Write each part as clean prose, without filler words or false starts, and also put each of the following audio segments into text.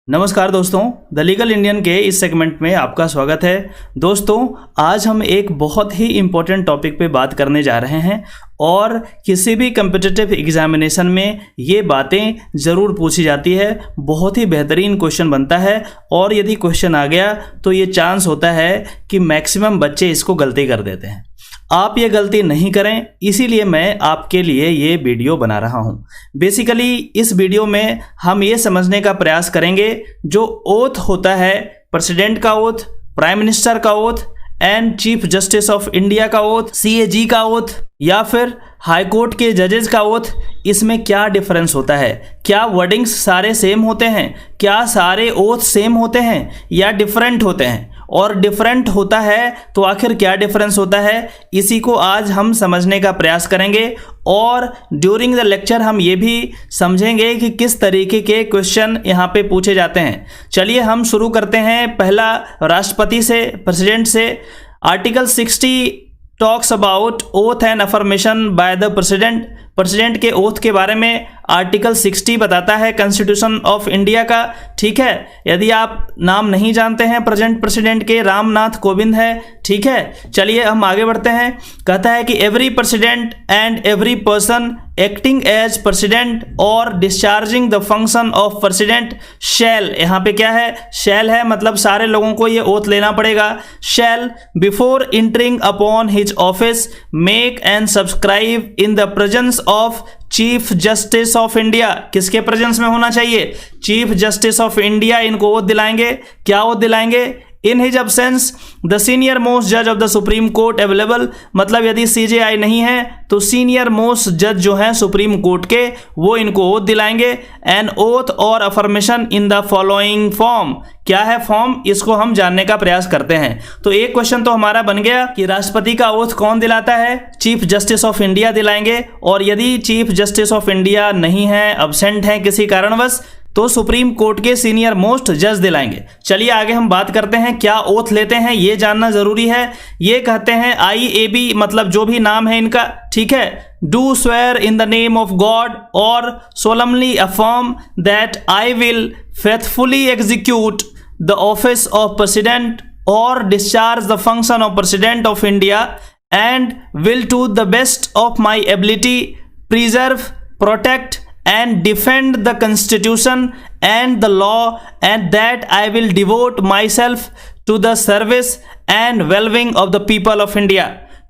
नमस्कार दोस्तों, the legal Indian के इस सेगमेंट में आपका स्वागत है। दोस्तों, आज हम एक बहुत ही इम्पोर्टेंट टॉपिक पे बात करने जा रहे हैं और किसी भी कम्पिटिटिव एग्जामिनेशन में ये बातें ज़रूर पूछी जाती है। बहुत ही बेहतरीन क्वेश्चन बनता है और यदि क्वेश्चन आ गया तो ये चांस होता है कि मैक्सिमम बच्चे इसको गलती कर देते हैं। आप ये गलती नहीं करें, इसीलिए मैं आपके लिए ये वीडियो बना रहा हूँ। बेसिकली इस वीडियो में हम ये समझने का प्रयास करेंगे जो ओथ होता है, प्रेसिडेंट का ओथ, प्राइम मिनिस्टर का oath and chief justice of India का ओथ, CAG का ओथ या फिर हाई कोर्ट के जजेस का ओथ, इसमें क्या डिफरेंस होता है? क्या वर्डिंग्स सारे सेम होते हैं? क्या सारे ओथ सेम होते हैं या डिफरेंट होते हैं? और डिफरेंट होता है तो आखिर क्या डिफरेंस होता है, इसी को आज हम समझने का प्रयास करेंगे। और ड्यूरिंग द लेक्चर हम ये भी समझेंगे कि किस तरीके के क्वेश्चन यहाँ पे पूछे जाते हैं। चलिए हम शुरू करते हैं पहला राष्ट्रपति से, प्रेसिडेंट से। Article 60 talks about oath and affirmation by the president. President के ओथ के बारे में आर्टिकल 60 बताता है कॉन्स्टिट्यूशन ऑफ इंडिया का। ठीक है, यदि आप नाम नहीं जानते हैं प्रेजेंट प्रेसिडेंट के, रामनाथ कोविंद है। ठीक है, चलिए हम आगे बढ़ते हैं। कहता है कि every president and every person acting as president और discharging the function of president shall, यहाँ पे क्या है? शैल है, मतलब सारे लोगों को ये ओथ लेना पड़ेगा। Shall before entering upon his office make and subscribe in the presence of chief justice of India. किसके प्रेजेंस में होना चाहिए? चीफ जस्टिस ऑफ इंडिया इनको ओथ दिलाएंगे। क्या ओथ दिलाएंगे? In his absence the senior most जज of the supreme court available, मतलब यदि CJI नहीं है तो सीनियर मोस्ट जज जो हैं सुप्रीम कोर्ट के, वो इनको ओथ दिलाएंगे। एन ओथ और affirmation in the following form. क्या है फॉर्म, इसको हम जानने का प्रयास करते हैं। तो एक क्वेश्चन तो हमारा बन गया कि राष्ट्रपति का ओथ कौन दिलाता है? चीफ जस्टिस ऑफ इंडिया दिलाएंगे। और यदि चीफ जस्टिस ऑफ इंडिया नहीं है, अब्सेंट है किसी कारणवश, तो सुप्रीम कोर्ट के सीनियर मोस्ट जज दिलाएंगे। चलिए आगे हम बात करते हैं क्या ओथ लेते हैं, ये जानना जरूरी है। ये कहते हैं IAB, मतलब जो भी नाम है इनका, ठीक है, do swear in the name of God और solemnly affirm that I will faithfully execute the office of president और discharge the function of president of India and will to the best of my ability preserve, protect and defend the constitution and the law, and that I will devote myself to the service and well-being of the people of India।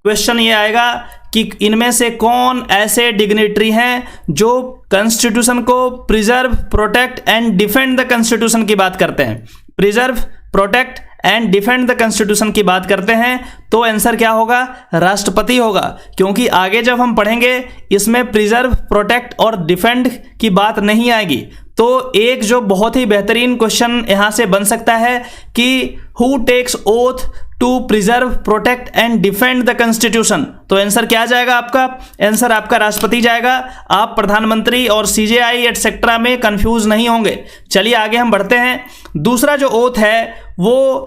Question ये आएगा कि इनमें से कौन ऐसे dignitary हैं जो constitution को preserve, protect and defend the constitution की बात करते हैं। Preserve, protect and defend the constitution की बात करते हैं, तो आंसर क्या होगा? राष्ट्रपति होगा। क्योंकि आगे जब हम पढ़ेंगे इसमें प्रिजर्व, प्रोटेक्ट और डिफेंड की बात नहीं आएगी। तो एक जो बहुत ही बेहतरीन क्वेश्चन यहां से बन सकता है कि who takes oath to preserve, protect and defend the constitution, तो आंसर क्या जाएगा आपका? आंसर आपका राष्ट्रपति जाएगा। आप प्रधानमंत्री और CJI एटसेट्रा में कंफ्यूज नहीं होंगे। चलिए आगे हम बढ़ते हैं। दूसरा जो ओथ है वो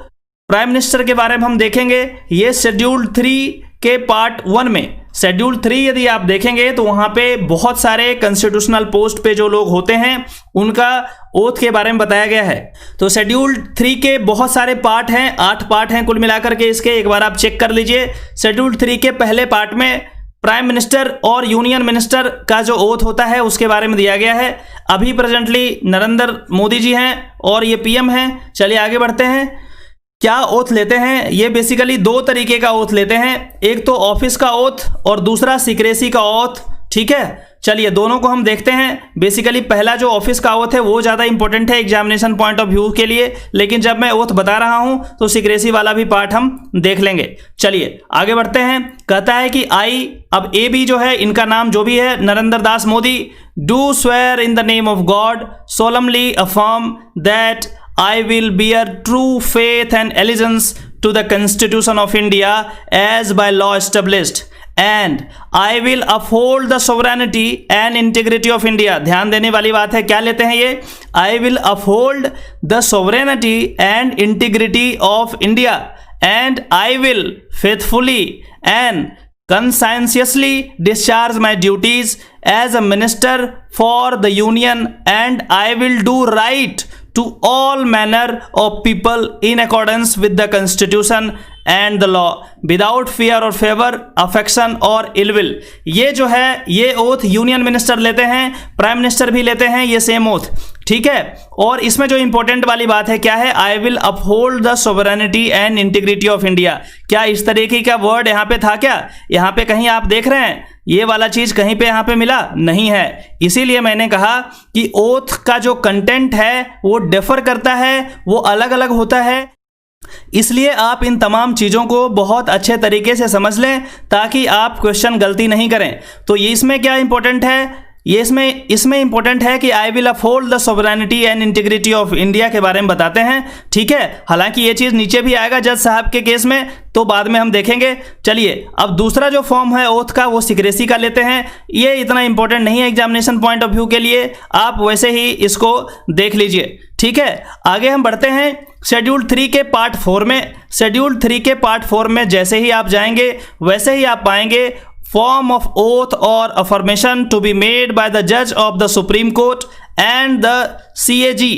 प्राइम मिनिस्टर के बारे में हम देखेंगे। ये शेड्यूल 3 के पार्ट 1 में, शेड्यूल 3 यदि आप देखेंगे तो वहां पे बहुत सारे कॉन्स्टिट्यूशनल पोस्ट पे जो लोग होते हैं उनका ओथ के बारे में बताया गया है। तो शेड्यूल 3 के बहुत सारे पार्ट हैं, 8 पार्ट हैं कुल मिलाकर के इसके, एक बार आप चेक कर लीजिए। शेड्यूल 3 के पहले पार्ट में प्राइम मिनिस्टर और यूनियन मिनिस्टर का जो ओथ होता है उसके बारे में दिया गया है। अभी प्रेजेंटली नरेंद्र मोदी जी हैं और ये PM हैं। चलिए आगे बढ़ते हैं। क्या ओथ लेते हैं? ये बेसिकली 2 तरीके का ओथ लेते हैं, एक तो ऑफिस का ओथ और दूसरा सीक्रेसी का ओथ। ठीक है, चलिए दोनों को हम देखते हैं। बेसिकली पहला जो ऑफिस का ओथ है वो ज़्यादा इंपॉर्टेंट है एग्जामिनेशन पॉइंट ऑफ व्यू के लिए, लेकिन जब मैं ओथ बता रहा हूं तो सीक्रेसी वाला भी पार्ट हम देख लेंगे। चलिए आगे बढ़ते हैं। कहता है कि अब AB जो है, इनका नाम जो भी है, Narendra Das Modi, do swear in the name of God solemnly affirm that I will bear true faith and allegiance to the Constitution of India as by law established, and I will uphold the sovereignty and integrity of India। ध्यान देने वाली बात है, क्या लेते हैं ये? I will uphold the sovereignty and integrity of India, and I will faithfully and conscientiously discharge my duties as a minister for the union, and I will do right to all manner of people in accordance with the constitution and the law without fear or favour, affection or ill will. ये जो है ये oath union minister लेते हैं, prime minister भी लेते हैं ये सेम ओथ, ठीक है। और इसमें जो इंपॉर्टेंट वाली बात है क्या है, आई will uphold the sovereignty and integrity of India. क्या इस तरीके का वर्ड यहाँ पे था क्या? यहाँ पे कहीं आप देख रहे हैं ये वाला चीज कहीं पे यहाँ पे मिला नहीं है। इसीलिए मैंने कहा कि ओथ का जो कंटेंट है वो डिफर करता है, वो अलग अलग होता है। इसलिए आप इन तमाम चीज़ों को बहुत अच्छे तरीके से समझ लें ताकि आप क्वेश्चन गलती नहीं करें। तो ये इसमें क्या इंपॉर्टेंट है, ये इसमें इंपॉर्टेंट है कि I will uphold the sovereignty and integrity of India के बारे में बताते हैं, ठीक है। हालांकि ये चीज़ नीचे भी आएगा जज साहब के केस में, तो बाद में हम देखेंगे। चलिए अब दूसरा जो फॉर्म है ओथ का वो सिक्रेसी का लेते हैं। ये इतना इंपॉर्टेंट नहीं है एग्जामिनेशन पॉइंट ऑफ व्यू के लिए, आप वैसे ही इसको देख लीजिए, ठीक है। आगे हम बढ़ते हैं शेड्यूल 3 के पार्ट 4 में। शेड्यूल 3 के पार्ट 4 में जैसे ही आप जाएंगे वैसे ही आप पाएंगे फॉर्म ऑफ ओथ और affirmation to be made by the जज of the supreme court and the CAG।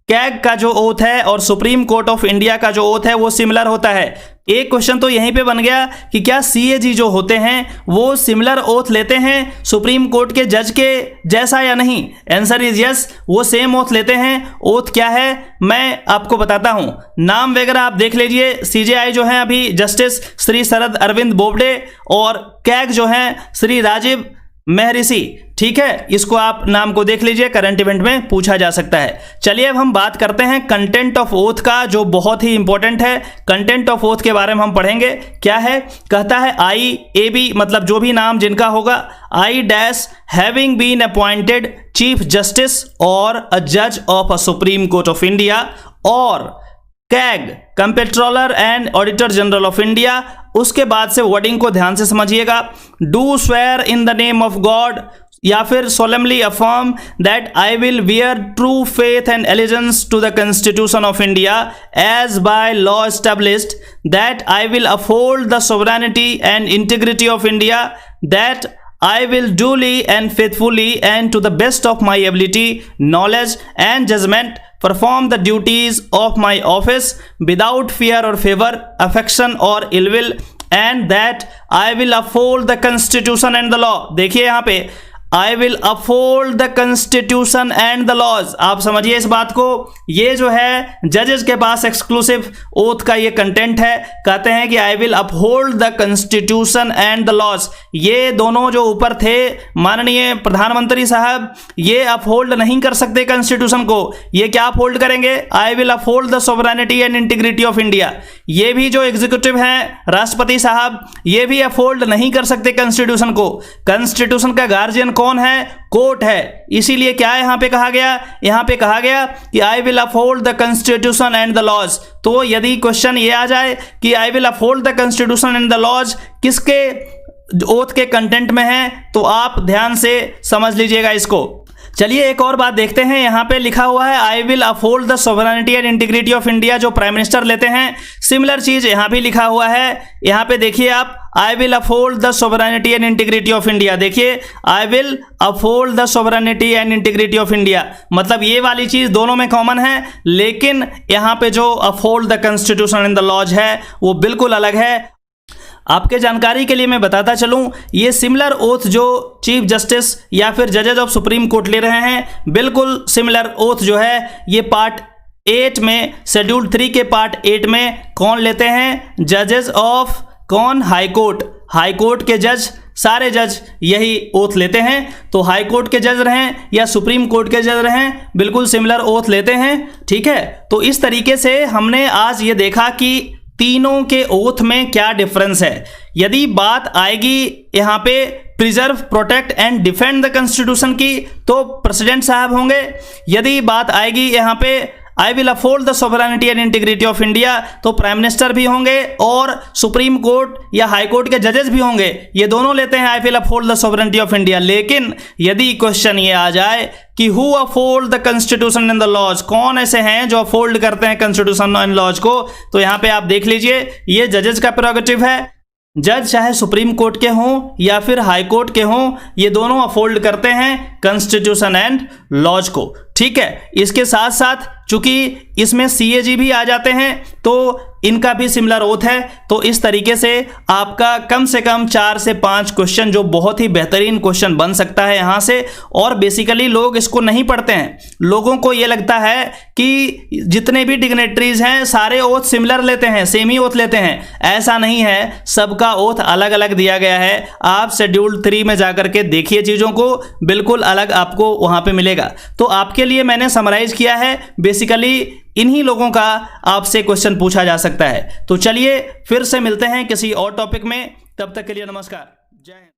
CAG का जो ओथ है और सुप्रीम कोर्ट ऑफ इंडिया का जो ओथ है वो सिमिलर होता है। एक क्वेश्चन तो यहीं पे बन गया कि क्या CAG जो होते हैं वो सिमिलर ओथ लेते हैं सुप्रीम कोर्ट के जज के जैसा या नहीं? आंसर इज यस, वो सेम ओथ लेते हैं। ओथ क्या है मैं आपको बताता हूं, नाम वगैरह आप देख लीजिए। CJI जो है अभी जस्टिस श्री शरद अरविंद बोबडे और कैग जो है श्री राजीव महर्षि, ठीक है। इसको आप नाम को देख लीजिए, करंट इवेंट में पूछा जा सकता है। चलिए अब हम बात करते हैं कंटेंट ऑफ ओथ का, जो बहुत ही इंपॉर्टेंट है। कंटेंट ऑफ ओथ के बारे में हम पढ़ेंगे। क्या है, कहता है IAB मतलब जो भी नाम जिनका होगा, I dash having been appointed chief justice और अ जज of a supreme court of India और CAG comptroller and auditor general of India. उसके बाद से वर्डिंग को ध्यान से समझिएगा। Do swear in the name of God या फिर solemnly affirm that I will bear true faith and allegiance to the Constitution of India as by law established, that I will uphold the sovereignty and integrity of India, that I will duly and faithfully and to the best of my ability, knowledge and judgment perform the duties of my office without fear or favor, affection or ill will, and that I will uphold the Constitution and the law। देखिए यहाँ पे I will uphold the constitution and the laws। आप समझिए इस बात को, ये जो है जजेस के पास एक्सक्लूसिव ओथ का ये कंटेंट है। कहते हैं कि I will uphold the constitution and the laws। ये दोनों जो ऊपर थे माननीय प्रधानमंत्री साहब, ये अपहोल्ड नहीं कर सकते कॉन्स्टिट्यूशन को। ये क्या अपहोल्ड करेंगे? I will uphold the sovereignty and integrity of India। ये भी जो एग्जीक्यूटिव हैं राष्ट्रपति साहब, ये भी अपहोल्ड नहीं कर सकते कॉन्स्टिट्यूशन को। कॉन्स्टिट्यूशन का गार्जियन कौन है? कोर्ट है। इसीलिए क्या यहां पे कहा गया? यहां पे कहा गया कि I will uphold the constitution and the laws. तो यदि क्वेश्चन ये आ जाए कि I will uphold the constitution and the laws किसके ओथ के कंटेंट में है, तो आप ध्यान से समझ लीजिएगा इसको। चलिए एक और बात देखते हैं। यहाँ पे लिखा हुआ है आई will uphold the sovereignty and integrity of India, जो प्राइम मिनिस्टर लेते हैं। सिमिलर चीज यहाँ भी लिखा हुआ है। यहाँ पे देखिए आप, I will uphold the sovereignty and integrity of India. देखिए I will uphold the sovereignty and integrity of India, मतलब ये वाली चीज दोनों में कॉमन है, लेकिन यहाँ पे जो uphold the constitution and the laws है वो बिल्कुल अलग है। आपके जानकारी के लिए मैं बताता चलूं, ये सिमिलर ओथ जो चीफ जस्टिस या फिर जजेज ऑफ सुप्रीम कोर्ट ले रहे हैं, बिल्कुल सिमिलर ओथ जो है ये पार्ट 8 में, शेड्यूल 3 के पार्ट 8 में कौन लेते हैं? जजेस ऑफ कौन? High court. हाई कोर्ट के जज, सारे जज यही ओथ लेते हैं। तो हाई कोर्ट के जज रहें या सुप्रीम कोर्ट के जज रहें, बिल्कुल सिमिलर ओथ लेते हैं, ठीक है। तो इस तरीके से हमने आज ये देखा कि तीनों के ओथ में क्या डिफरेंस है। यदि बात आएगी यहाँ पे preserve, protect and defend the constitution की, तो प्रेसिडेंट साहब होंगे। यदि बात आएगी यहाँ पे I will uphold the sovereignty and integrity of India, तो प्राइम मिनिस्टर भी होंगे और सुप्रीम कोर्ट या हाई कोर्ट के जजेस भी होंगे। ये दोनों लेते हैं I will uphold the sovereignty of India. लेकिन यदि क्वेश्चन ये आ जाए कि who uphold the constitution and the laws, कौन ऐसे हैं जो अपहोल्ड करते हैं कॉन्स्टिट्यूशन एंड लॉज को, तो यहाँ पे आप देख लीजिए ये जजेस का प्रेरोगेटिव है। जज चाहे सुप्रीम कोर्ट के हों या फिर हाई कोर्ट के हों, ये दोनों अपहोल्ड करते हैं कॉन्स्टिट्यूशन एंड लॉज को। ठीक है। इसके साथ साथ चूंकि इसमें CAG भी आ जाते हैं तो इनका भी सिमिलर ओथ है। तो इस तरीके से आपका कम से कम 4 से 5 क्वेश्चन जो बहुत ही बेहतरीन क्वेश्चन बन सकता है यहाँ से। और बेसिकली लोग इसको नहीं पढ़ते हैं, लोगों को ये लगता है कि जितने भी डिग्नेटरीज हैं सारे ओथ सिमिलर लेते हैं, सेम ही ओथ लेते हैं। ऐसा नहीं है, सबका ओथ अलग अलग दिया गया है। आप शेड्यूल 3 में जाकर के देखिए, चीज़ों को बिल्कुल अलग आपको वहाँ पे मिलेगा। तो आपके लिए मैंने समराइज किया है, बेसिकली इन्हीं लोगों का आपसे क्वेश्चन पूछा जा सकता है। तो चलिए फिर से मिलते हैं किसी और टॉपिक में, तब तक के लिए नमस्कार, जय हिंद।